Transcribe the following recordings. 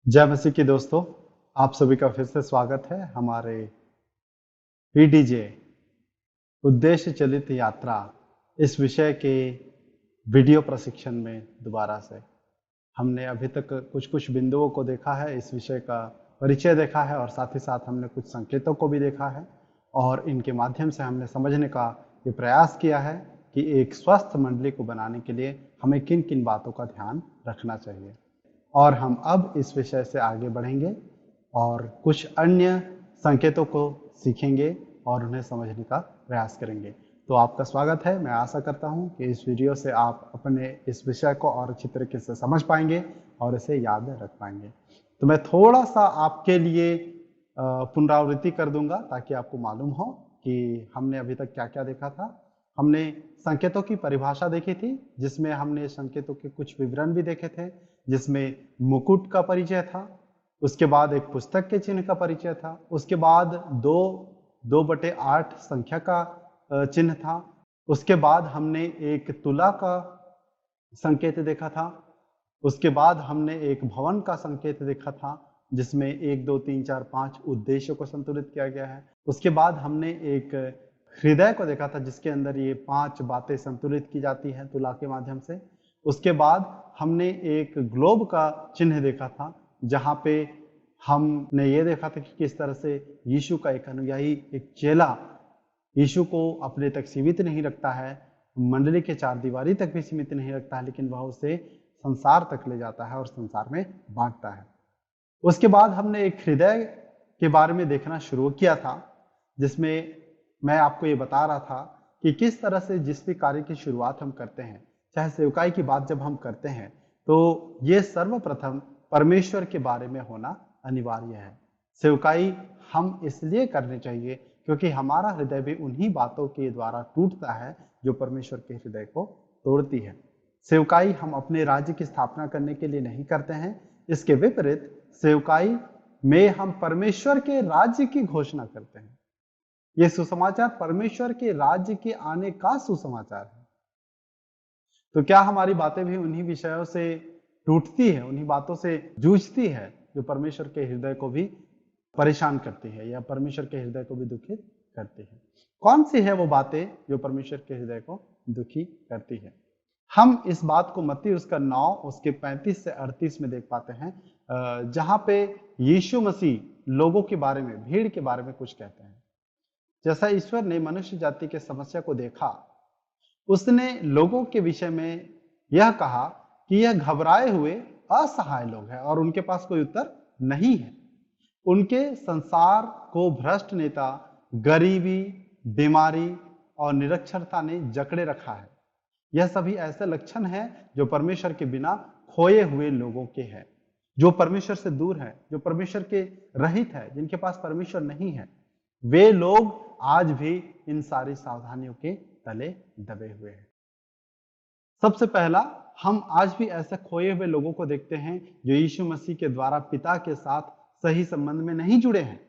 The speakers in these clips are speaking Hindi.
जय मसीह की दोस्तों, आप सभी का फिर से स्वागत है हमारे पीडीजे उद्देश्य चलित यात्रा इस विषय के वीडियो प्रशिक्षण में दोबारा से। हमने अभी तक कुछ कुछ बिंदुओं को देखा है, इस विषय का परिचय देखा है और साथ ही साथ हमने कुछ संकेतों को भी देखा है और इनके माध्यम से हमने समझने का ये प्रयास किया है कि एक स्वस्थ मंडली को बनाने के लिए हमें किन किन बातों का ध्यान रखना चाहिए। और हम अब इस विषय से आगे बढ़ेंगे और कुछ अन्य संकेतों को सीखेंगे और उन्हें समझने का प्रयास करेंगे। तो आपका स्वागत है। मैं आशा करता हूं कि इस वीडियो से आप अपने इस विषय को और अच्छी तरीके से समझ पाएंगे और इसे याद रख पाएंगे। तो मैं थोड़ा सा आपके लिए पुनरावृत्ति कर दूंगा ताकि आपको मालूम हो कि हमने अभी तक क्या क्या देखा था। हमने संकेतों की परिभाषा देखी थी, जिसमें हमने संकेतों के कुछ विवरण भी देखे थे, जिसमें मुकुट का परिचय था, उसके बाद एक पुस्तक के चिन्ह का परिचय था, उसके बाद 2/8 संख्या का चिन्ह था, उसके बाद हमने एक तुला का संकेत देखा था, उसके बाद हमने एक भवन का संकेत देखा था जिसमें 1 2 3 4 5 उद्देश्यों को संतुलित किया गया है। उसके बाद हमने एक हृदय को देखा था जिसके अंदर ये 5 बातें संतुलित की जाती हैं तुला के माध्यम से। उसके बाद हमने एक ग्लोब का चिन्ह देखा था जहाँ पे हमने ये देखा था कि किस तरह से यीशु का एक अनुयायी, एक चेला यीशु को अपने तक सीमित नहीं रखता है, मंडली के चार दीवारी तक भी सीमित नहीं रखता है, लेकिन वह उसे संसार तक ले जाता है और संसार में बांटता है। उसके बाद हमने एक हृदय के बारे में देखना शुरू किया था जिसमें मैं आपको ये बता रहा था कि किस तरह से जिस भी कार्य की शुरुआत हम करते हैं, चाहे सेवकाई की बात जब हम करते हैं, तो ये सर्वप्रथम परमेश्वर के बारे में होना अनिवार्य है। सेवकाई हम इसलिए करनी चाहिए क्योंकि हमारा हृदय भी उन्हीं बातों के द्वारा टूटता है जो परमेश्वर के हृदय को तोड़ती है। सेवकाई हम अपने राज्य की स्थापना करने के लिए नहीं करते हैं, इसके विपरीत सेवकाई में हम परमेश्वर के राज्य की घोषणा करते हैं। यह सुसमाचार परमेश्वर के राज्य के आने का सुसमाचार है। तो क्या हमारी बातें भी उन्हीं विषयों से टूटती है, उन्हीं बातों से जूझती है जो परमेश्वर के हृदय को भी परेशान करती है या परमेश्वर के हृदय को भी दुखित करती है? कौन सी है वो बातें जो परमेश्वर के हृदय को दुखी करती है? हम इस बात को मत्ती उसका 9 उसके 35 से 38 में देख पाते हैं, जहां पे यीशु मसीह लोगों के बारे में, भीड़ के बारे में कुछ कहते हैं। जैसा ईश्वर ने मनुष्य जाति के समस्या को देखा, उसने लोगों के विषय में यह कहा कि यह घबराए हुए असहाय लोग हैं और उनके पास कोई उत्तर नहीं है। उनके संसार को भ्रष्ट नेता, गरीबी, बीमारी और निरक्षरता ने जकड़े रखा है। यह सभी ऐसे लक्षण हैं जो परमेश्वर के बिना खोए हुए लोगों के हैं, जो परमेश्वर से दूर है, जो परमेश्वर के रहित है, जिनके पास परमेश्वर नहीं है। वे लोग आज भी इन सारी सावधानियों के तले दबे हुए हैं। सबसे पहला, हम आज भी ऐसे खोए हुए लोगों को देखते हैं जो यीशु मसीह के द्वारा पिता के साथ सही संबंध में नहीं जुड़े हैं,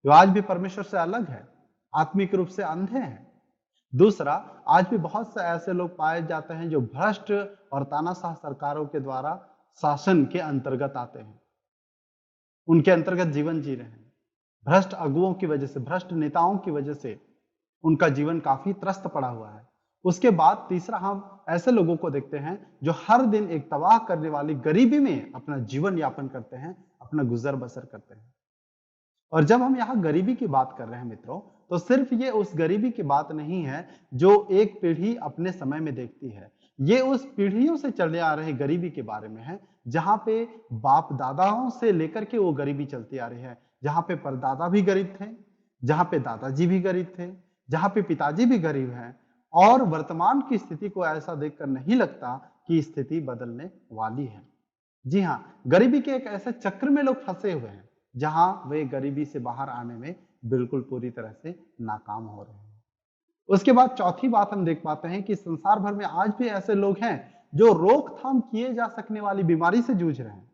जो आज भी परमेश्वर से अलग है, आत्मिक रूप से अंधे हैं। दूसरा, आज भी बहुत से ऐसे लोग पाए जाते हैं जो भ्रष्ट और तानाशाह सरकारों के द्वारा शासन के अंतर्गत आते हैं, उनके अंतर्गत जीवन जी रहे हैं। भ्रष्ट अगुओं की वजह से, भ्रष्ट नेताओं की वजह से उनका जीवन काफी त्रस्त पड़ा हुआ है। उसके बाद तीसरा, हम ऐसे लोगों को देखते हैं जो हर दिन एक तबाह करने वाली गरीबी में अपना जीवन यापन करते हैं, अपना गुजर बसर करते हैं। और जब हम यहाँ गरीबी की बात कर रहे हैं मित्रों, तो सिर्फ ये उस गरीबी की बात नहीं है जो एक पीढ़ी अपने समय में देखती है। ये उस पीढ़ियों से चले आ रहे गरीबी के बारे में है जहाँ पे बाप दादाओं से लेकर के वो गरीबी चलती आ रही है, जहाँ पे परदादा भी गरीब थे, जहाँ पे दादाजी भी गरीब थे, जहाँ पे पिताजी भी गरीब हैं। और वर्तमान की स्थिति को ऐसा देखकर नहीं लगता कि स्थिति बदलने वाली है। जी हाँ, गरीबी के एक ऐसे चक्र में लोग फंसे हुए हैं जहां वे गरीबी से बाहर आने में बिल्कुल पूरी तरह से नाकाम हो रहे हैं। उसके बाद चौथी बात हम देख पाते हैं कि संसार भर में आज भी ऐसे लोग हैं जो रोकथाम किए जा सकने वाली बीमारी से जूझ रहे हैं।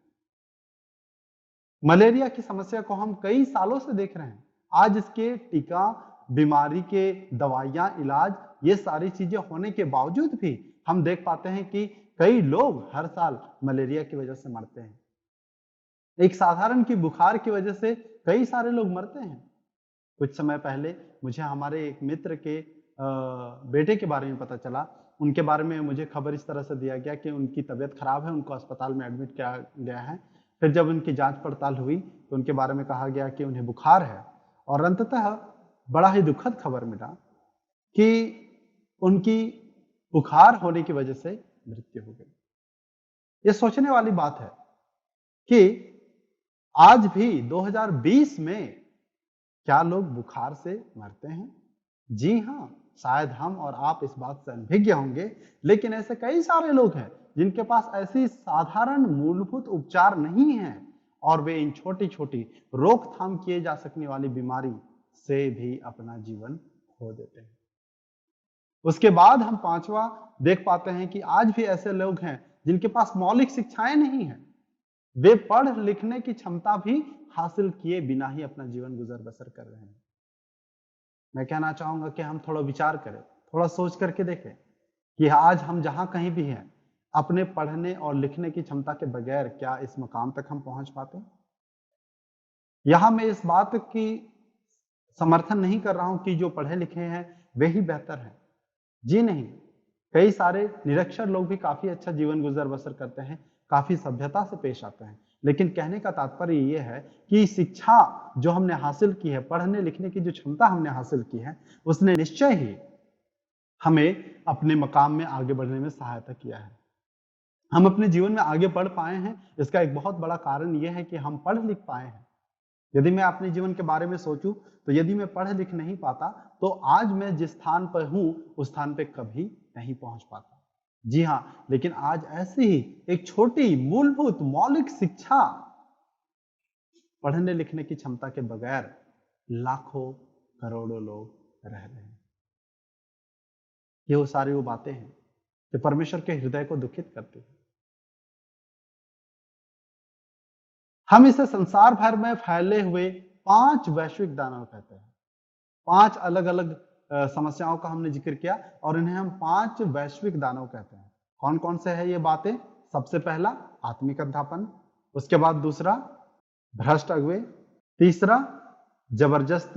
मलेरिया की समस्या को हम कई सालों से देख रहे हैं। आज इसके टीका, बीमारी के दवाइयां, इलाज, ये सारी चीजें होने के बावजूद भी हम देख पाते हैं कि कई लोग हर साल मलेरिया की वजह से मरते हैं। एक साधारण की बुखार की वजह से कई सारे लोग मरते हैं। कुछ समय पहले मुझे हमारे एक मित्र के बेटे के बारे में पता चला। उनके बारे में मुझे खबर इस तरह से दिया गया कि उनकी तबीयत खराब है, उनको अस्पताल में एडमिट किया गया है। फिर जब उनकी जांच पड़ताल हुई तो उनके बारे में कहा गया कि उन्हें बुखार है, और अंततः बड़ा ही दुखद खबर मिला कि उनकी बुखार होने की वजह से मृत्यु हो गई। ये सोचने वाली बात है कि आज भी 2020 में क्या लोग बुखार से मरते हैं? जी हाँ, शायद हम और आप इस बात से अनभिज्ञ होंगे, लेकिन ऐसे कई सारे लोग हैं जिनके पास ऐसी साधारण मूलभूत उपचार नहीं है और वे इन छोटी छोटी रोकथाम किए जा सकने वाली बीमारी से भी अपना जीवन खो देते हैं। उसके बाद हम पांचवा देख पाते हैं कि आज भी ऐसे लोग हैं जिनके पास मौलिक शिक्षाएं नहीं है। वे पढ़ लिखने की क्षमता भी हासिल किए बिना ही अपना जीवन गुजर बसर कर रहे हैं। मैं कहना चाहूंगा कि हम थोड़ा विचार करें, थोड़ा सोच करके देखें कि आज हम जहां कहीं भी हैं, अपने पढ़ने और लिखने की क्षमता के बगैर क्या इस मकाम तक हम पहुंच पाते? यहां मैं इस बात की समर्थन नहीं कर रहा हूं कि जो पढ़े लिखे हैं वे ही बेहतर हैं। जी नहीं, कई सारे निरक्षर लोग भी काफी अच्छा जीवन गुजर बसर करते हैं, काफी सभ्यता से पेश आते हैं। लेकिन कहने का तात्पर्य यह है कि शिक्षा जो हमने हासिल की है, पढ़ने लिखने की जो क्षमता हमने हासिल की है, उसने निश्चय ही हमें अपने मकाम में आगे बढ़ने में सहायता किया है। हम अपने जीवन में आगे बढ़ पाए हैं, इसका एक बहुत बड़ा कारण यह है कि हम पढ़ लिख पाए हैं। यदि मैं अपने जीवन के बारे में सोचूं तो यदि मैं पढ़ लिख नहीं पाता तो आज मैं जिस स्थान पर हूं उस स्थान पे कभी नहीं पहुंच पाता। जी हां, लेकिन आज ऐसी ही एक छोटी मूलभूत मौलिक शिक्षा, पढ़ने लिखने की क्षमता के बगैर लाखों करोड़ों लोग रह रहे हैं। ये वो सारी वो बातें हैं जो परमेश्वर के हृदय को दुखित करती है। हम इसे संसार भर में फैले हुए 5 वैश्विक दानव कहते हैं। 5 अलग अलग समस्याओं का हमने जिक्र किया और इन्हें हम 5 वैश्विक दानव कहते हैं। कौन कौन से है ये बातें? सबसे पहला आत्मिक अंधापन, उसके बाद दूसरा भ्रष्ट अगुवे, तीसरा जबरदस्त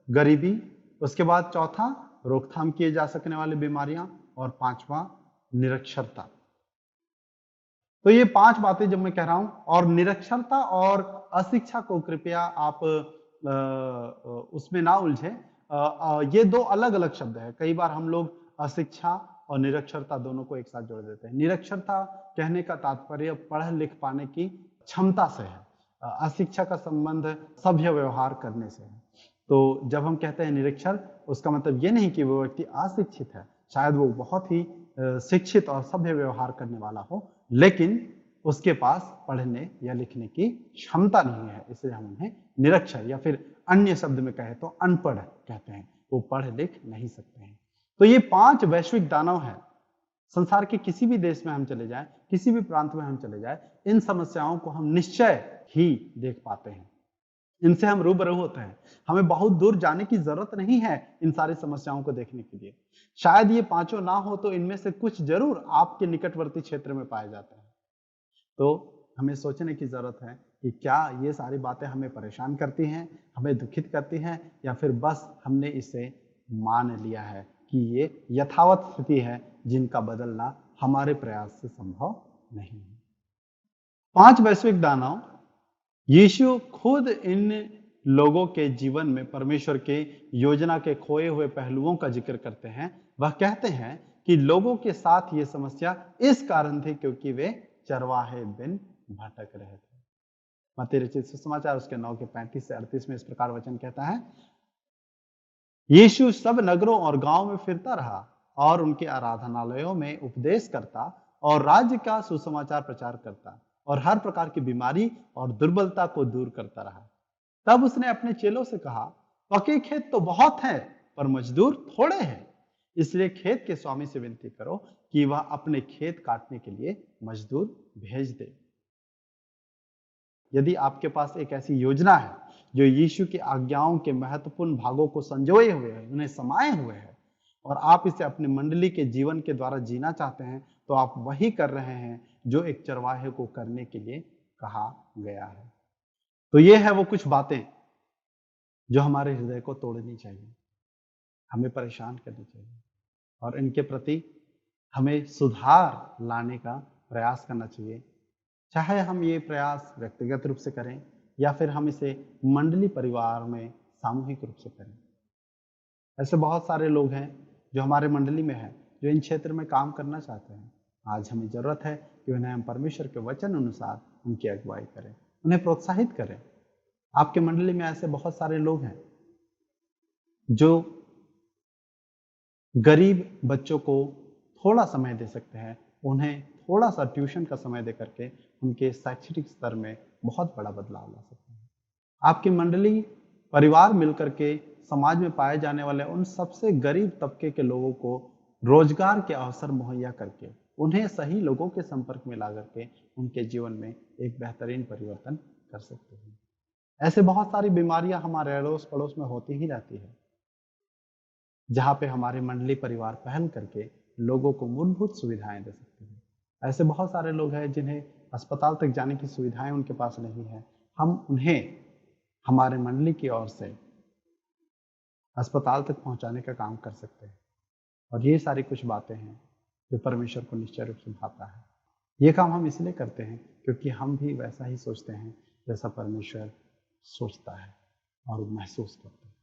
गरीबी, उसके बाद चौथा रोकथाम किए जा सकने वाली बीमारियां, और पांचवा निरक्षरता। तो ये 5 बातें जब मैं कह रहा हूं, और निरक्षरता और अशिक्षा को कृपया आप उसमें ना उलझे। ये 2 अलग अलग शब्द है। कई बार हम लोग अशिक्षा और निरक्षरता दोनों को एक साथ जोड़ देते हैं। निरक्षरता कहने का तात्पर्य पढ़ लिख पाने की क्षमता से है, अशिक्षा का संबंध सभ्य व्यवहार करने से है। तो जब हम कहते हैं निरक्षर, उसका मतलब ये नहीं कि वो व्यक्ति अशिक्षित है, शायद वो बहुत ही शिक्षित और सभ्य व्यवहार करने वाला हो, लेकिन उसके पास पढ़ने या लिखने की क्षमता नहीं है, इसलिए हम उन्हें निरक्षर या फिर अन्य शब्द में कहे तो अनपढ़ कहते हैं। वो पढ़ लिख नहीं सकते हैं। तो ये 5 वैश्विक दानव हैं। संसार के किसी भी देश में हम चले जाएं, किसी भी प्रांत में हम चले जाएं, इन समस्याओं को हम निश्चय ही देख पाते हैं, इनसे हम रूबरू होते हैं। हमें बहुत दूर जाने की जरूरत नहीं है इन सारी समस्याओं को देखने के लिए। शायद ये 5 ना हो तो इनमें से कुछ जरूर आपके निकटवर्ती क्षेत्र में पाए जाते हैं। तो हमें सोचने की जरूरत है कि क्या ये सारी बातें हमें परेशान करती हैं, हमें दुखित करती हैं, या फिर बस हमने इसे मान लिया है कि ये यथावत स्थिति है जिनका बदलना हमारे प्रयास से संभव नहीं है। 5 वैश्विक दानव, यीशु खुद इन लोगों के जीवन में परमेश्वर के योजना के खोए हुए पहलुओं का जिक्र करते हैं। वह कहते हैं कि लोगों के साथ ये समस्या इस कारण थी क्योंकि वे चरवाहे बिन भटक रहे थे। मत्ती रचित सुसमाचार उसके 9 के 35 से 38 में इस प्रकार वचन कहता है, यीशु सब नगरों और गांव में फिरता रहा और उनके आराधनालयों में उपदेश करता और राज्य का सुसमाचार प्रचार करता और हर प्रकार की बीमारी और दुर्बलता को दूर करता रहा। तब उसने अपने चेलों से कहा, पके खेत तो बहुत हैं पर मजदूर थोड़े हैं, इसलिए खेत के स्वामी से विनती करो कि वह अपने खेत काटने के लिए मजदूर भेज दे। यदि आपके पास एक ऐसी योजना है जो यीशु की आज्ञाओं के महत्वपूर्ण भागों को संजोए हुए है, उन्हें समाये हुए है, और आप इसे अपनी मंडली के जीवन के द्वारा जीना चाहते हैं, तो आप वही कर रहे हैं जो एक चरवाहे को करने के लिए कहा गया है। तो ये है वो कुछ बातें जो हमारे हृदय को तोड़नी चाहिए, हमें परेशान करनी चाहिए और इनके प्रति हमें सुधार लाने का प्रयास करना चाहिए। चाहे हम ये प्रयास व्यक्तिगत रूप से करें या फिर हम इसे मंडली परिवार में सामूहिक रूप से करें। ऐसे बहुत सारे लोग हैं जो हमारे मंडली में हैं, जो इन क्षेत्र में काम करना चाहते हैं। आज हमें ज़रूरत है कि उन्हें हम परमेश्वर के वचन अनुसार उनकी अगुवाई करें, उन्हें प्रोत्साहित करें। आपके मंडली में ऐसे बहुत सारे लोग हैं जो गरीब बच्चों को थोड़ा समय दे सकते हैं, उन्हें थोड़ा सा ट्यूशन का समय दे करके उनके शैक्षणिक स्तर में बहुत बड़ा बदलाव ला सकते हैं। आपकी मंडली परिवार मिलकर के समाज में पाए जाने वाले उन सबसे गरीब तबके के लोगों को रोजगार के अवसर मुहैया करके उन्हें सही लोगों के संपर्क में ला करके उनके जीवन में एक बेहतरीन परिवर्तन कर सकते हैं। ऐसे बहुत सारी बीमारियां हमारे अड़ोस पड़ोस में होती ही रहती है, जहाँ पे हमारे मंडली परिवार पहल करके लोगों को मूलभूत सुविधाएं दे सकते हैं। ऐसे बहुत सारे लोग हैं जिन्हें अस्पताल तक जाने की सुविधाएं उनके पास नहीं है। हम उन्हें हमारे मंडली की ओर से अस्पताल तक पहुंचाने का काम कर सकते हैं। और ये सारी कुछ बातें हैं जो परमेश्वर को निश्चय रूप से भाता है। ये काम हम इसलिए करते हैं क्योंकि हम भी वैसा ही सोचते हैं जैसा परमेश्वर सोचता है और महसूस करता है।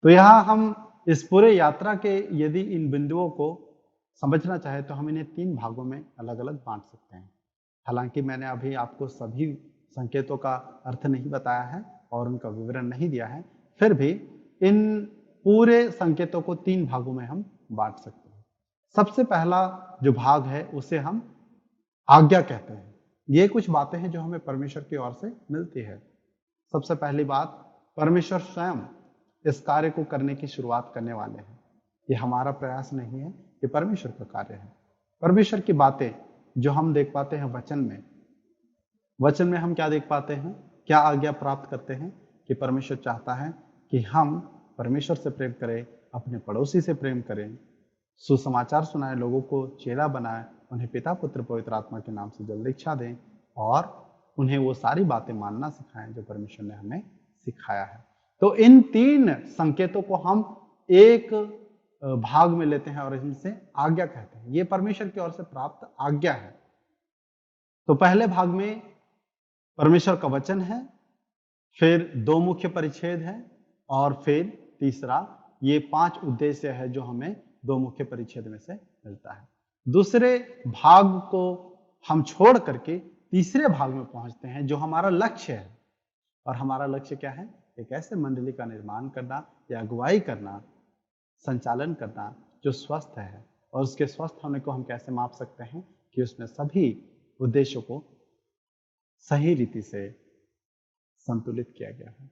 तो यहाँ हम इस पूरे यात्रा के यदि इन बिंदुओं को समझना चाहे तो हम इन्हें 3 भागों में अलग अलग बांट सकते हैं। हालांकि मैंने अभी आपको सभी संकेतों का अर्थ नहीं बताया है और उनका विवरण नहीं दिया है, फिर भी इन पूरे संकेतों को 3 भागों में हम बांट सकते हैं। सबसे पहला जो भाग है उसे हम आज्ञा कहते हैं। ये कुछ बातें हैं जो हमें परमेश्वर की ओर से मिलती है। सबसे पहली बात, परमेश्वर स्वयं इस कार्य को करने की शुरुआत करने वाले हैं। ये हमारा प्रयास नहीं है, ये परमेश्वर का कार्य है। परमेश्वर की बातें जो हम देख पाते हैं वचन में हम क्या देख पाते हैं, क्या आज्ञा प्राप्त करते हैं कि परमेश्वर चाहता है कि हम परमेश्वर से प्रेम करें, अपने पड़ोसी से प्रेम करें, सुसमाचार सुनाए, लोगों को चेला बनाए, उन्हें पिता पुत्र पवित्र आत्मा के नाम से जल दीक्षा दें और उन्हें वो सारी बातें मानना सिखाएं जो परमेश्वर ने हमें सिखाया है। तो इन 3 संकेतों को हम एक भाग में लेते हैं और इनसे आज्ञा कहते हैं। ये परमेश्वर की ओर से प्राप्त आज्ञा है। तो पहले भाग में परमेश्वर का वचन है, फिर 2 मुख्य परिच्छेद है और फिर तीसरा ये 5 उद्देश्य है जो हमें 2 मुख्य परिच्छेद में से मिलता है। दूसरे भाग को हम छोड़ करके तीसरे भाग में पहुंचते हैं जो हमारा लक्ष्य है। और हमारा लक्ष्य क्या है? एक ऐसे मंडली का निर्माण करना या अगुवाई करना, संचालन करना जो स्वस्थ है। और उसके स्वस्थ होने को हम कैसे माप सकते हैं कि उसमें सभी उद्देश्यों को सही रीति से संतुलित किया गया है।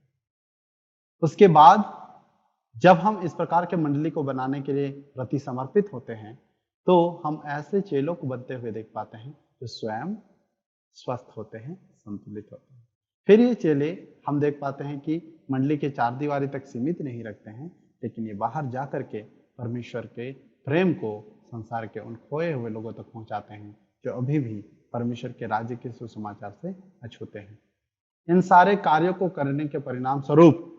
उसके बाद जब हम इस प्रकार के मंडली को बनाने के लिए प्रति समर्पित होते हैं तो हम ऐसे चेलों को बनते हुए देख पाते हैं जो स्वयं स्वस्थ होते हैं, संतुलित होते हैं। फिर ये चेले हम देख पाते हैं कि मंडली के 4 दीवारी तक सीमित नहीं रखते हैं, लेकिन ये बाहर जा करके परमेश्वर के प्रेम को संसार के उन खोए हुए लोगों तक पहुंचाते हैं जो अभी भी परमेश्वर के राज्य के सुसमाचार से अछूते हैं। इन सारे कार्यों को करने के परिणाम स्वरूप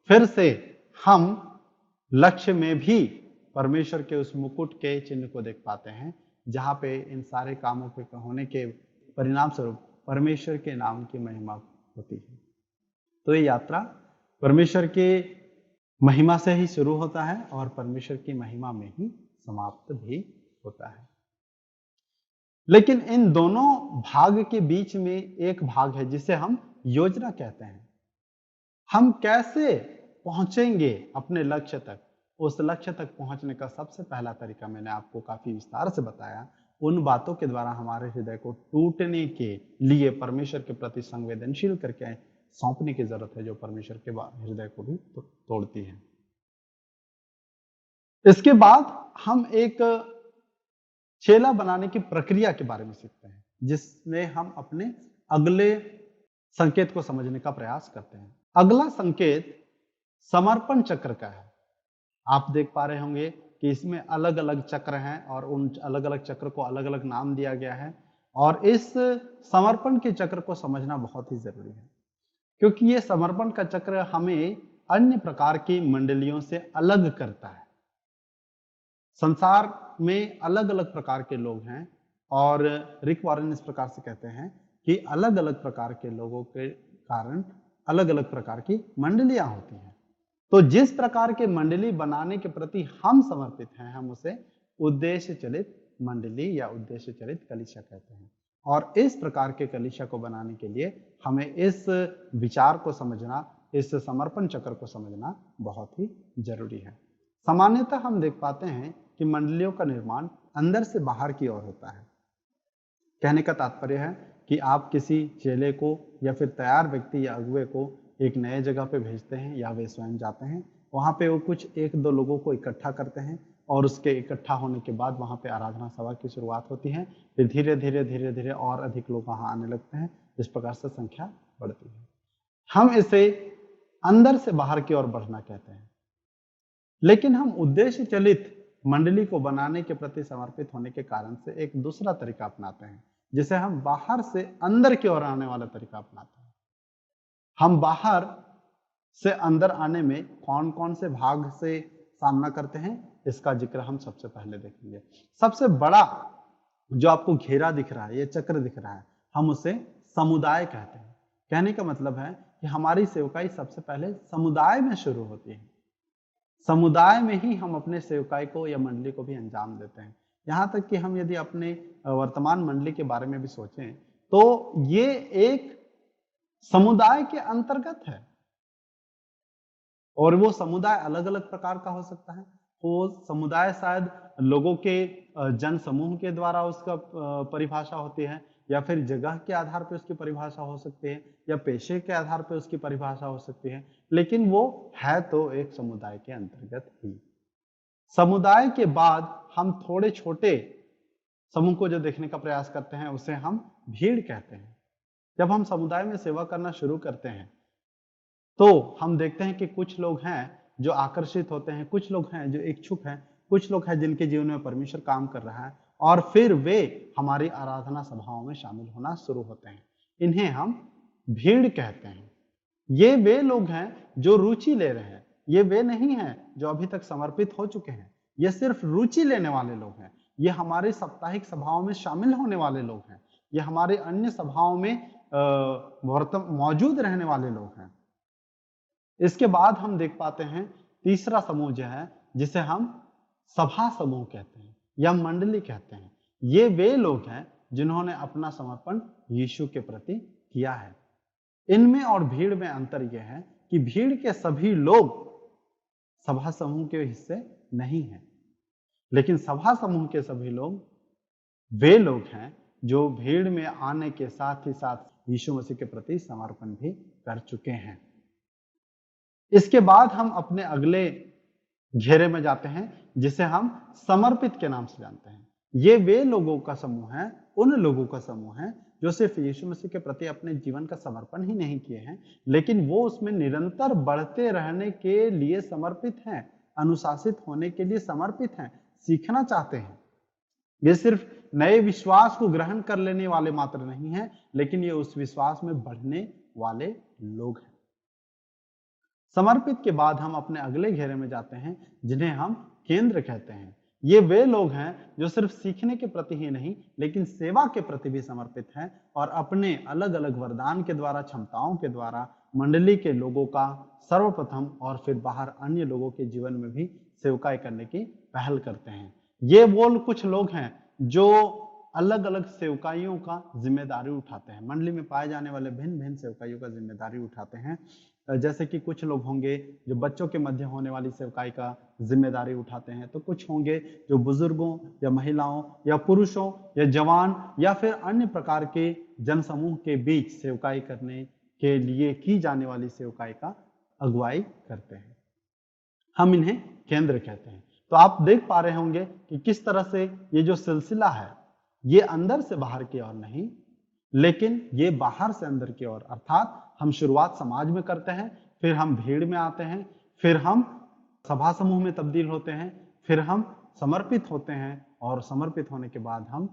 फिर से हम लक्ष्य में भी परमेश्वर के उस मुकुट के चिन्ह को देख पाते हैं, जहां पे इन सारे कामों के होने के परिणाम स्वरूप परमेश्वर के नाम की महिमा होती है। तो ये यात्रा परमेश्वर के महिमा से ही शुरू होता है और परमेश्वर की महिमा में ही समाप्त भी होता है। लेकिन इन दोनों भाग के बीच में एक भाग है जिसे हम योजना कहते हैं। हम कैसे पहुंचेंगे अपने लक्ष्य तक? उस लक्ष्य तक पहुंचने का सबसे पहला तरीका मैंने आपको काफी विस्तार से बताया। उन बातों के द्वारा हमारे हृदय को टूटने के लिए परमेश्वर के प्रति संवेदनशील करके सौंपने की जरूरत है, जो परमेश्वर के हृदय को भी तोड़ती है। इसके बाद हम एक चेला बनाने की प्रक्रिया के बारे में सीखते हैं, जिसमें हम अपने अगले संकेत को समझने का प्रयास करते हैं। अगला संकेत समर्पण चक्र का है। आप देख पा रहे होंगे कि इसमें अलग अलग चक्र हैं और उन अलग अलग चक्र को अलग अलग नाम दिया गया है और इस समर्पण के चक्र को समझना बहुत ही जरूरी है, क्योंकि ये समर्पण का चक्र हमें अन्य प्रकार की मंडलियों से अलग करता है। संसार में अलग अलग प्रकार के लोग हैं और रिक वॉरेन इस प्रकार से कहते हैं कि अलग अलग प्रकार के लोगों के कारण अलग अलग प्रकार की मंडलियां होती हैं। तो जिस प्रकार के मंडली बनाने के प्रति हम समर्पित हैं, हम उसे उद्देश्य चलित मंडली या उद्देश्य चलित कलीसिया कहते हैं। और इस प्रकार के कलीसिया को बनाने के लिए हमें इस विचार को समझना, इस समर्पण चक्र को समझना बहुत ही जरूरी है। सामान्यतः हम देख पाते हैं कि मंडलियों का निर्माण अंदर से बाहर की ओर होता है। कहने का तात्पर्य है कि आप किसी चेले को या फिर तैयार व्यक्ति या अगुवे को एक नए जगह पे भेजते हैं या वे स्वयं जाते हैं, वहां पे वो कुछ एक दो लोगों को इकट्ठा करते हैं और उसके इकट्ठा होने के बाद वहां पे आराधना सभा की शुरुआत होती है। फिर धीरे धीरे धीरे धीरे और अधिक लोग वहां आने लगते हैं, इस प्रकार से संख्या बढ़ती है। हम इसे अंदर से बाहर की ओर बढ़ना कहते हैं। लेकिन हम उद्देश्य चलित मंडली को बनाने के प्रति समर्पित होने के कारण से एक दूसरा तरीका अपनाते हैं, जिसे हम बाहर से अंदर की ओर आने वाला तरीका अपनाते हैं। हम बाहर से अंदर आने में कौन कौन से भाग से सामना करते हैं, इसका जिक्र हम सबसे पहले देखेंगे। सबसे बड़ा जो आपको घेरा दिख रहा है, ये चक्र दिख रहा है, हम उसे समुदाय कहते हैं। कहने का मतलब है कि हमारी सेवकाई सबसे पहले समुदाय में शुरू होती है। समुदाय में ही हम अपने सेवकाई को या मंडली को भी अंजाम देते हैं। यहां तक कि हम यदि अपने वर्तमान मंडली के बारे में भी सोचें तो ये एक समुदाय के अंतर्गत है, और वो समुदाय अलग अलग प्रकार का हो सकता है। वो समुदाय शायद लोगों के जन समूह के द्वारा उसका परिभाषा होती है, या फिर जगह के आधार पर उसकी परिभाषा हो सकती है, या पेशे के आधार पर उसकी परिभाषा हो सकती है, लेकिन वो है तो एक समुदाय के अंतर्गत ही। समुदाय के बाद हम थोड़े छोटे समूह को जो देखने का प्रयास करते हैं उसे हम भीड़ कहते हैं। जब हम समुदाय में सेवा करना शुरू करते हैं तो हम देखते हैं कि कुछ लोग हैं जो आकर्षित होते हैं, कुछ लोग हैं जो इच्छुक हैं, कुछ लोग हैं जिनके जीवन में परमेश्वर काम कर रहा है, और फिर वे हमारी आराधना सभाओं में शामिल होना शुरू होते हैं। इन्हें हम भीड़ कहते हैं। ये वे लोग हैं जो रुचि ले रहे हैं, ये वे नहीं हैं जो अभी तक समर्पित हो चुके हैं। ये सिर्फ रुचि लेने वाले लोग हैं। ये हमारी साप्ताहिक सभाओं में शामिल होने वाले लोग हैं। ये हमारे अन्य सभाओं में मौजूद रहने वाले लोग हैं। इसके बाद हम देख पाते हैं तीसरा समूह जो है, जिसे हम सभा समूह कहते हैं या मंडली कहते हैं। ये वे लोग हैं जिन्होंने अपना समर्पण यीशु के प्रति किया है। इनमें और भीड़ में अंतर यह है कि भीड़ के सभी लोग सभा समूह के हिस्से नहीं हैं, लेकिन सभा समूह के सभी लोग वे लोग हैं जो भीड़ में आने के साथ ही साथ यीशु मसीह के प्रति समर्पण भी कर चुके हैं। इसके बाद हम अपने अगले घेरे में जाते हैं, जिसे हम समर्पित के नाम से जानते हैं। ये वे लोगों का समूह है, उन लोगों का समूह है जो सिर्फ यीशु मसीह के प्रति अपने जीवन का समर्पण ही नहीं किए हैं, लेकिन वो उसमें निरंतर बढ़ते रहने के लिए समर्पित हैं, अनुशासित होने के लिए समर्पित हैं, सीखना चाहते हैं। ये सिर्फ नए विश्वास को ग्रहण कर लेने वाले मात्र नहीं हैं, लेकिन ये उस विश्वास में बढ़ने वाले लोग हैं। समर्पित के बाद हम अपने अगले घेरे में जाते हैं, जिन्हें हम केंद्र कहते हैं। ये वे लोग हैं जो सिर्फ सीखने के प्रति ही नहीं, लेकिन सेवा के प्रति भी समर्पित हैं, और अपने अलग अलग वरदान के द्वारा, क्षमताओं के द्वारा मंडली के लोगों का सर्वप्रथम और फिर बाहर अन्य लोगों के जीवन में भी सेवकाई करने की पहल करते हैं। ये वो कुछ लोग हैं जो अलग अलग सेवकाइयों का जिम्मेदारी उठाते हैं। मंडली में पाए जाने वाले भिन्न भिन्न सेवकाइयों का जिम्मेदारी उठाते हैं। जैसे कि कुछ लोग होंगे जो बच्चों के मध्य होने वाली सेवकाई का जिम्मेदारी उठाते हैं, तो कुछ होंगे जो बुजुर्गों या महिलाओं या पुरुषों या जवान या फिर अन्य प्रकार के जनसमूह के बीच सेवकाई करने के लिए की जाने वाली सेवकाई का अगुवाई करते हैं। हम इन्हें केंद्र कहते हैं। तो आप देख पा रहे होंगे कि किस तरह से ये जो सिलसिला है, ये अंदर से बाहर की ओर नहीं, लेकिन ये बाहर से अंदर की ओर, अर्थात हम शुरुआत समाज में करते हैं, फिर हम भीड़ में आते हैं, फिर हम सभा समूह में तब्दील होते हैं, फिर हम समर्पित होते हैं, और समर्पित होने के बाद हम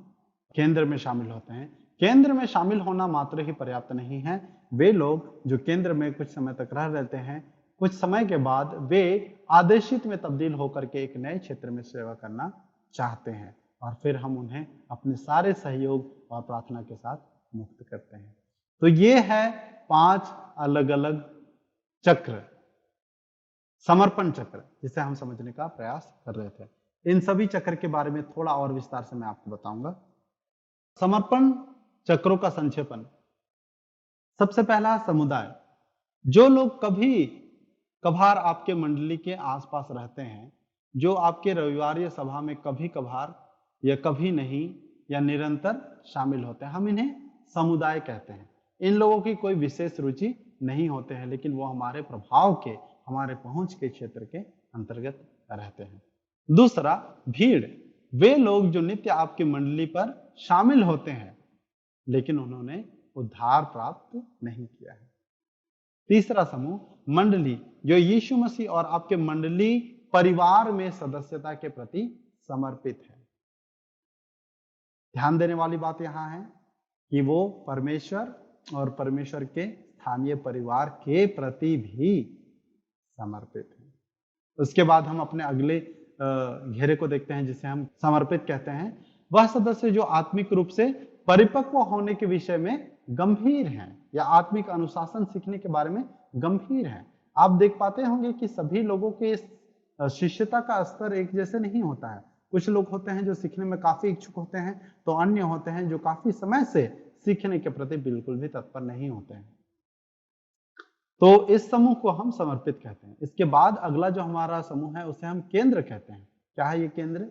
केंद्र में शामिल होते हैं। केंद्र में शामिल होना मात्र ही पर्याप्त नहीं है, वे लोग जो केंद्र में कुछ समय तक रह रहते हैं, कुछ समय के बाद वे आदेशित में तब्दील होकर के एक नए क्षेत्र में सेवा करना चाहते हैं और फिर हम उन्हें अपने सारे सहयोग और प्रार्थना के साथ मुक्त करते हैं। तो ये है 5 अलग अलग चक्र, समर्पण चक्र, जिसे हम समझने का प्रयास कर रहे थे। इन सभी चक्र के बारे में थोड़ा और विस्तार से मैं आपको बताऊंगा। समर्पण चक्रों का संक्षेपण। सबसे पहला समुदाय। जो लोग कभी कभार आपके मंडली के आसपास रहते हैं, जो आपके रविवार सभा में कभी कभार या कभी नहीं या निरंतर शामिल होते हैं, हम इन्हें समुदाय कहते हैं। इन लोगों की कोई विशेष रुचि नहीं होते हैं, लेकिन वो हमारे प्रभाव के, हमारे पहुंच के क्षेत्र के अंतर्गत रहते हैं। दूसरा, भीड़। वे लोग जो नित्य आपकी मंडली पर शामिल होते हैं, लेकिन उन्होंने उद्धार प्राप्त नहीं किया है। तीसरा समूह, मंडली, जो यीशु मसीह और आपके मंडली परिवार में सदस्यता के प्रति समर्पित है। ध्यान देने वाली बात यहां है कि वो परमेश्वर और परमेश्वर के स्थानीय परिवार के प्रति भी समर्पित है। उसके बाद हम अपने अगले घेरे को देखते हैं, जिसे हम समर्पित कहते हैं। वह सदस्य जो आत्मिक रूप से परिपक्व होने के विषय में गंभीर हैं या आत्मिक अनुशासन सीखने के बारे में गंभीर हैं। आप देख पाते होंगे कि सभी लोगों के इस शिष्यता का स्तर एक जैसे नहीं होता है। कुछ लोग होते हैं जो सीखने में काफी इच्छुक होते हैं, तो अन्य होते हैं जो काफी समय से सीखने के प्रति बिल्कुल भी तत्पर नहीं होते हैं। तो इस समूह को हम समर्पित कहते हैं। इसके बाद अगला जो हमारा समूह है उसे हम केंद्र कहते हैं। क्या है ये केंद्र?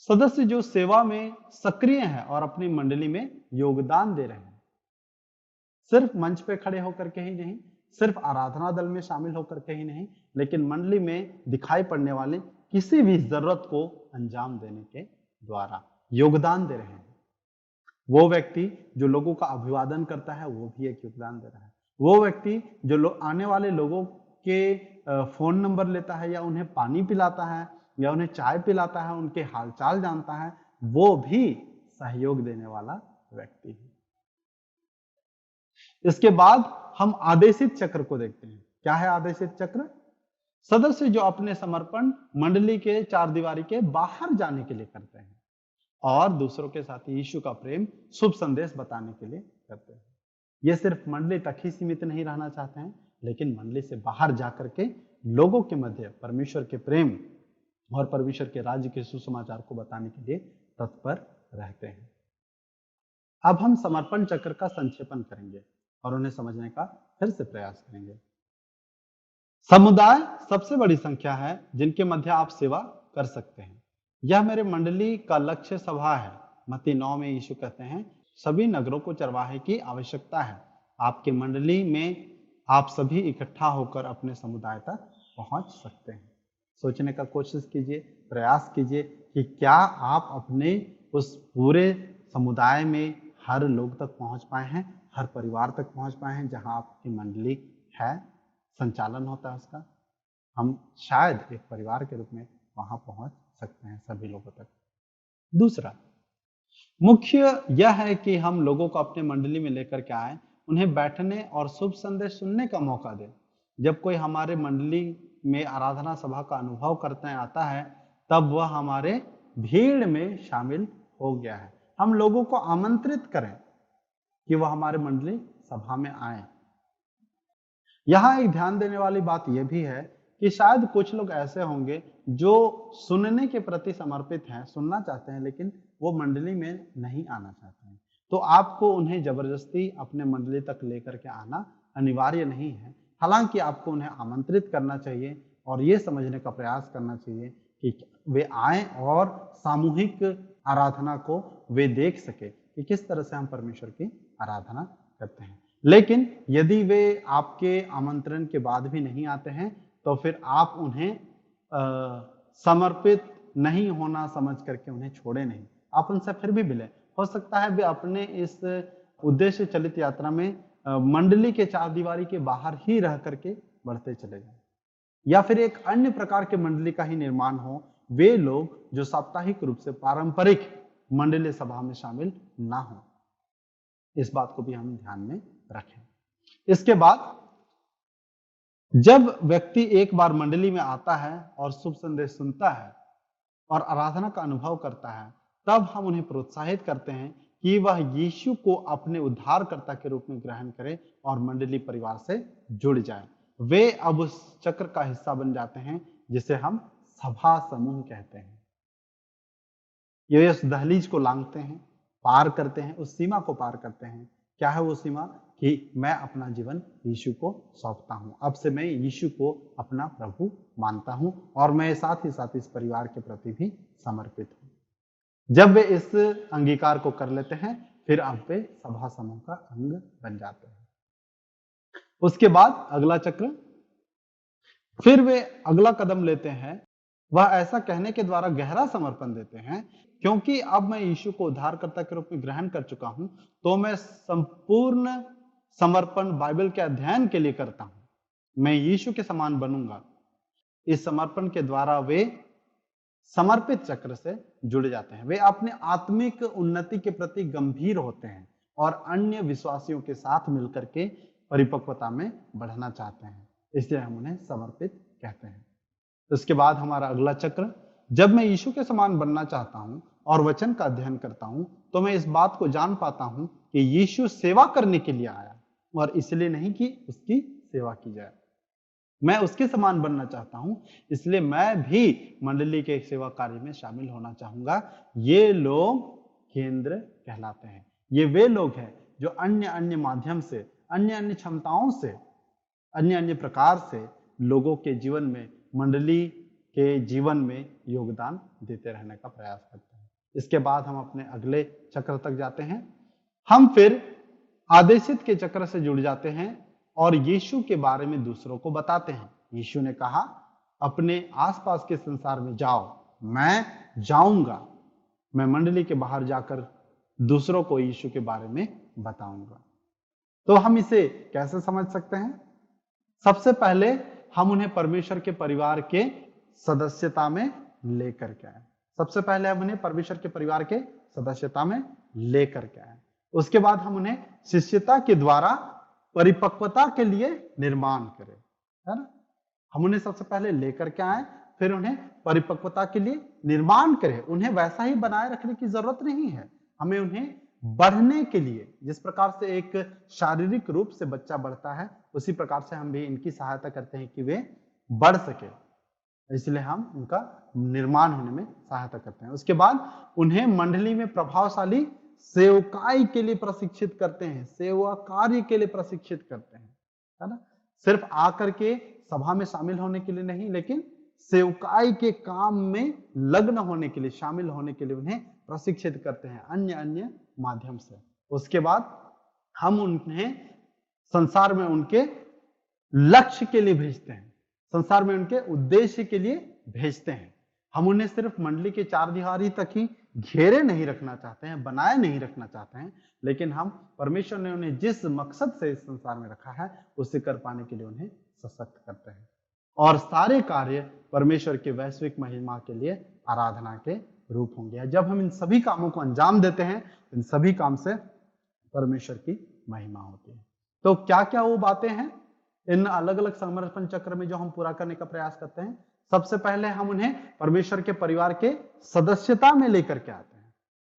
सदस्य जो सेवा में सक्रिय हैं और अपनी मंडली में योगदान दे रहे हैं। सिर्फ मंच पे खड़े होकर के ही नहीं, सिर्फ आराधना दल में शामिल होकर के ही नहीं, लेकिन मंडली में दिखाई पड़ने वाले किसी भी जरूरत को अंजाम देने के द्वारा योगदान दे रहे हैं। वो व्यक्ति जो लोगों का अभिवादन करता है, वो भी एक योगदान दे रहा है। वो व्यक्ति जो आने वाले लोगों के फोन नंबर लेता है या उन्हें पानी पिलाता है या उन्हें चाय पिलाता है, उनके हालचाल जानता है, वो भी सहयोग देने वाला व्यक्ति है। इसके बाद हम आदेशित चक्र को देखते हैं। क्या है आदेशित चक्र? सदस्य जो अपने समर्पण मंडली के चार दीवारी के बाहर जाने के लिए करते हैं और दूसरों के साथ यीशु का प्रेम, शुभ संदेश बताने के लिए करते हैं। ये सिर्फ मंडली तक ही सीमित नहीं रहना चाहते हैं, लेकिन मंडली से बाहर जाकर के लोगों के मध्य परमेश्वर के प्रेम और परमेश्वर के राज्य के सुसमाचार को बताने के लिए तत्पर रहते हैं। अब हम समर्पण चक्र का संक्षेपण करेंगे और उन्हें समझने का फिर से प्रयास करेंगे। समुदाय सबसे बड़ी संख्या है जिनके मध्य आप सेवा कर सकते हैं। यह मेरे मंडली का लक्ष्य सभा है। मत्ती 9 में यीशु कहते हैं, सभी नगरों को चरवाहे की आवश्यकता है। आपके मंडली में आप सभी इकट्ठा होकर अपने समुदाय तक पहुंच सकते हैं। सोचने का कोशिश कीजिए, प्रयास कीजिए कि क्या आप अपने उस पूरे समुदाय में हर लोग तक पहुंच पाए हैं, हर परिवार तक पहुंच पाए हैं जहां आपकी मंडली है, संचालन होता है उसका। हम शायद एक परिवार के रूप में वहां पहुंच सकते हैं सभी लोगों तक। दूसरा मुख्य यह है कि हम लोगों को अपने मंडली में लेकर के आए, उन्हें बैठने और शुभ संदेश सुनने का मौका दें। जब कोई हमारे मंडली में आराधना सभा का अनुभव करते आता है, तब वह हमारे भीड़ में शामिल हो गया है। हम लोगों को आमंत्रित करें कि वह हमारे मंडली सभा में आए। यहां एक ध्यान देने वाली बात यह भी है कि शायद कुछ लोग ऐसे होंगे जो सुनने के प्रति समर्पित हैं, सुनना चाहते हैं, लेकिन वो मंडली में नहीं आना चाहते हैं। तो आपको उन्हें जबरदस्ती अपने मंडली तक लेकर के आना अनिवार्य नहीं है। हालांकि आपको उन्हें आमंत्रित करना चाहिए और ये समझने का प्रयास करना चाहिए कि वे आए और सामूहिक आराधना को वे देख सके कि किस तरह से हम परमेश्वर की आराधना करते हैं। लेकिन यदि वे आपके आमंत्रण के बाद भी नहीं आते हैं, तो फिर आप उन्हें समर्पित नहीं होना समझ करके उन्हें छोड़े नहीं, आप उनसे फिर भी मिले। हो सकता है वे अपने इस उद्देश्य चलित यात्रा में मंडली के चार दीवारी के बाहर ही रह करके बढ़ते चले जाएं, या फिर एक अन्य प्रकार के मंडली का ही निर्माण हो। वे लोग जो साप्ताहिक रूप से पारंपरिक मंडलीय सभा में शामिल ना हो। इस बात को भी हम ध्यान में रखें। इसके बाद जब व्यक्ति एक बार मंडली में आता है और शुभ संदेश सुनता है और आराधना का अनुभव करता है, तब हम उन्हें प्रोत्साहित करते हैं कि वह यीशु को अपने उद्धारकर्ता के रूप में ग्रहण करें और मंडली परिवार से जुड़ जाएं। वे अब उस चक्र का हिस्सा बन जाते हैं जिसे हम सभा समूह कहते हैं। ये उस दहलीज को लांघते हैं, पार करते हैं, उस सीमा को पार करते हैं। क्या है वो सीमा? कि मैं अपना जीवन यीशु को सौंपता हूं। अब से मैं यीशु को अपना प्रभु मानता हूं और मैं साथ ही साथ इस परिवार के प्रति भी समर्पित हूं। जब वे इस अंगीकार को कर लेते हैं, फिर अब वे सभा समूह का अंग बन जाते हैं। उसके बाद अगला चक्र, फिर वे अगला कदम लेते हैं। वह ऐसा कहने के द्वारा गहरा समर्पण देते हैं, क्योंकि अब मैं यीशु को उद्धारकर्ता के रूप में ग्रहण कर चुका हूं, तो मैं संपूर्ण समर्पण बाइबल के अध्ययन के लिए करता हूं। मैं यीशु के समान बनूंगा। इस समर्पण के द्वारा वे समर्पित चक्र से जुड़ जाते हैं। वे अपने आत्मिक उन्नति के प्रति गंभीर होते हैं और अन्य विश्वासियों के साथ मिलकर के परिपक्वता में बढ़ना चाहते हैं, इसलिए हम उन्हें समर्पित कहते हैं। उसके बाद हमारा अगला चक्र, जब मैं यीशु के समान बनना चाहता हूं और वचन का अध्ययन करता हूं, तो मैं इस बात को जान पाता हूं कि यीशु सेवा करने के लिए आया और इसलिए नहीं कि उसकी सेवा की जाए। मैं उसके समान बनना चाहता हूं, इसलिए मैं भी मंडली के सेवा कार्य में शामिल होना चाहूंगा। ये लोग केंद्र कहलाते हैं। ये वे लोग हैं जो अन्य अन्य माध्यम से, अन्य अन्य क्षमताओं से, अन्य अन्य प्रकार से लोगों के जीवन में, मंडली के जीवन में योगदान देते रहने का प्रयास करते हैं। इसके बाद हम अपने अगले चक्र तक जाते हैं। हम फिर आदेशित के चक्र से जुड़ जाते हैं और यीशु के बारे में दूसरों को बताते हैं। यीशु ने कहा, अपने आसपास के संसार में जाओ। मैं जाऊंगा, मैं मंडली के बाहर जाकर दूसरों को यीशु के बारे में बताऊंगा। तो हम इसे कैसे समझ सकते हैं? सबसे पहले हम उन्हें परमेश्वर के परिवार के सदस्यता में लेकर के आए। सबसे पहले हम उन्हें परमेश्वर के परिवार के सदस्यता में लेकर के आए। उसके बाद हम उन्हें शिष्यता के द्वारा परिपक्वता के लिए निर्माण करें, है ना? हम उन्हें सबसे पहले लेकर के आए, फिर उन्हें परिपक्वता के लिए निर्माण करें। उन्हें वैसा ही बनाए रखने की जरूरत नहीं है। हमें उन्हें बढ़ने के लिए, जिस प्रकार से एक शारीरिक रूप से बच्चा बढ़ता है, उसी प्रकार से हम भी इनकी सहायता करते हैं कि वे बढ़ सके। इसलिए हम उनका निर्माण होने में सहायता करते हैं। उसके बाद उन्हें मंडली में प्रभावशाली सेवकाई के लिए प्रशिक्षित करते हैं, सेवा कार्य के लिए प्रशिक्षित करते हैं, है ना? सिर्फ आकर के सभा में शामिल होने के लिए नहीं, लेकिन सेवकाई के काम में लग्न होने के लिए, शामिल होने के लिए उन्हें प्रशिक्षित करते हैं अन्य अन्य माध्यम से। उसके बाद हम उन्हें संसार में उनके लक्ष्य के लिए भेजते हैं, संसार में उनके उद्देश्य के लिए भेजते हैं। हम उन्हें सिर्फ मंडली के चार दीवारी तक ही घेरे नहीं रखना चाहते हैं, बनाए नहीं रखना चाहते हैं, लेकिन हम परमेश्वर ने उन्हें जिस मकसद से इस संसार में रखा है उसे कर पाने के लिए उन्हें सशक्त करते हैं। और सारे कार्य परमेश्वर के वैश्विक महिमा के लिए आराधना के रूप होंगे। जब हम इन सभी कामों को अंजाम देते हैं, इन सभी काम से परमेश्वर की महिमा होती है। तो क्या क्या वो बातें हैं इन अलग अलग समर्पण चक्र में जो हम पूरा करने का प्रयास करते हैं? सबसे पहले हम उन्हें परमेश्वर के परिवार के सदस्यता में लेकर के आते हैं।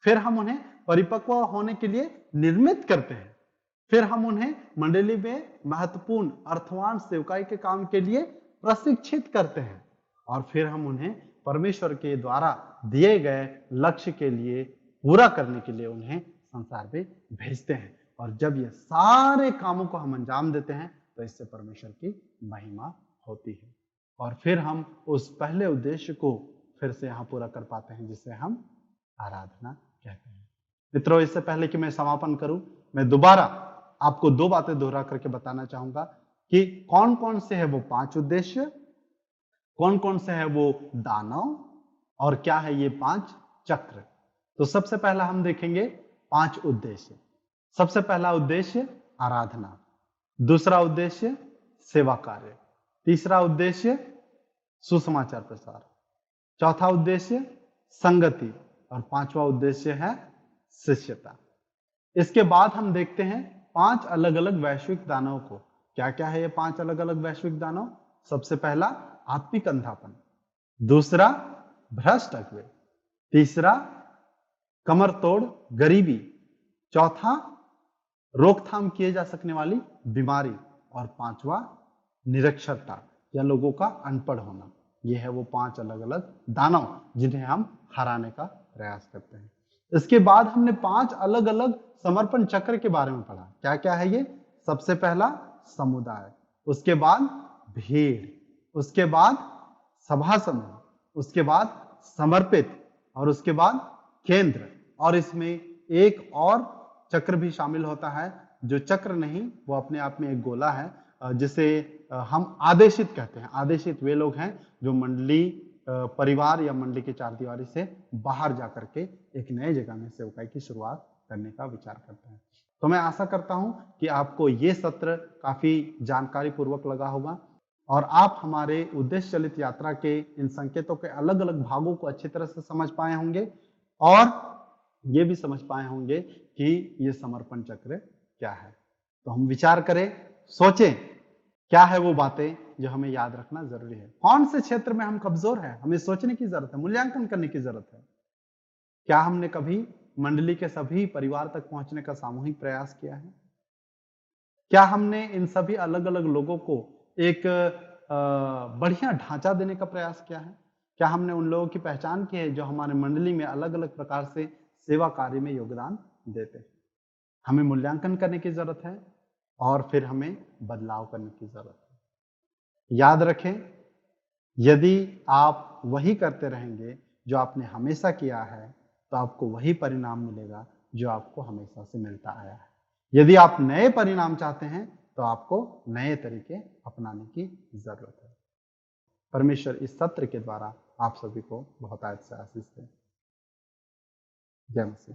फिर हम उन्हें परिपक्व होने के लिए निर्मित करते हैं। फिर हम उन्हें मंडली में महत्वपूर्ण अर्थवान सेवकाई के काम के लिए प्रशिक्षित करते हैं। और फिर हम उन्हें परमेश्वर के द्वारा दिए गए लक्ष्य के लिए पूरा करने के लिए उन्हें संसार में भेजते हैं। और जब ये सारे कामों को हम अंजाम देते हैं, तो इससे परमेश्वर की महिमा होती है। और फिर हम उस पहले उद्देश्य को फिर से यहाँ पूरा कर पाते हैं, जिसे हम आराधना कहते हैं। मित्रों, इससे पहले कि मैं समापन करूं, मैं दोबारा आपको दो बातें दोहरा करके बताना चाहूंगा कि कौन कौन से है वो 5 उद्देश्य, कौन कौन से है वो दानव, और क्या है ये 5 चक्र। तो सबसे पहला हम देखेंगे 5 उद्देश्य। सबसे पहला उद्देश्य आराधना, दूसरा उद्देश्य सेवा कार्य, तीसरा उद्देश्य सुसमाचार प्रसार, चौथा उद्देश्य संगति, और पांचवा उद्देश्य है शिष्यता। इसके बाद हम देखते हैं 5 अलग अलग वैश्विक दानव को। क्या क्या है ये 5 अलग अलग वैश्विक दानव? सबसे पहला आत्मिक अंधापन, दूसरा भ्रष्ट अगुवे, तीसरा कमर तोड़ गरीबी, चौथा रोकथाम किए जा सकने वाली बीमारी, और पांचवा निरक्षरता या लोगों का अनपढ़ होना। ये है वो 5 अलग अलग दानव जिन्हें हम हराने का प्रयास करते हैं। इसके बाद हमने 5 अलग अलग समर्पण चक्र के बारे में पढ़ा। क्या क्या है ये? सबसे पहला समुदाय, उसके बाद भीड़, उसके बाद सभा समूह, उसके बाद समर्पित, और उसके बाद केंद्र। और इसमें एक और चक्र भी शामिल होता है, जो चक्र नहीं, वो अपने आप में एक गोला है, जिसे हम आदेशित कहते हैं। आदेशित वे लोग हैं जो मंडली परिवार या मंडली की चार दीवारी से बाहर जाकर के एक नए जगह में सेवकाई की शुरुआत करने का विचार करते हैं। तो मैं आशा करता हूं कि आपको ये सत्र काफी जानकारी पूर्वक लगा होगा और आप हमारे उद्देश्य चलित यात्रा के इन संकेतों के अलग अलग भागों को अच्छी तरह से समझ पाए होंगे और ये भी समझ पाए होंगे कि ये समर्पण चक्र क्या है। तो हम विचार करें, सोचें, क्या है वो बातें जो हमें याद रखना जरूरी है। कौन से क्षेत्र में हम कमजोर हैं, हमें सोचने की जरूरत है, मूल्यांकन करने की जरूरत है। क्या हमने कभी मंडली के सभी परिवार तक पहुंचने का सामूहिक प्रयास किया है? क्या हमने इन सभी अलग अलग लोगों को एक बढ़िया ढांचा देने का प्रयास किया है? क्या हमने उन लोगों की पहचान की है जो हमारे मंडली में अलग अलग प्रकार से सेवा कार्य में योगदान देते हैं? हमें मूल्यांकन करने की जरूरत है और फिर हमें बदलाव करने की जरूरत है। याद रखें, यदि आप वही करते रहेंगे जो आपने हमेशा किया है, तो आपको वही परिणाम मिलेगा जो आपको हमेशा से मिलता आया है। यदि आप नए परिणाम चाहते हैं, तो आपको नए तरीके अपनाने की जरूरत है। परमेश्वर इस सत्र के द्वारा आप सभी को बहुत आशीष दे। जय मसीह।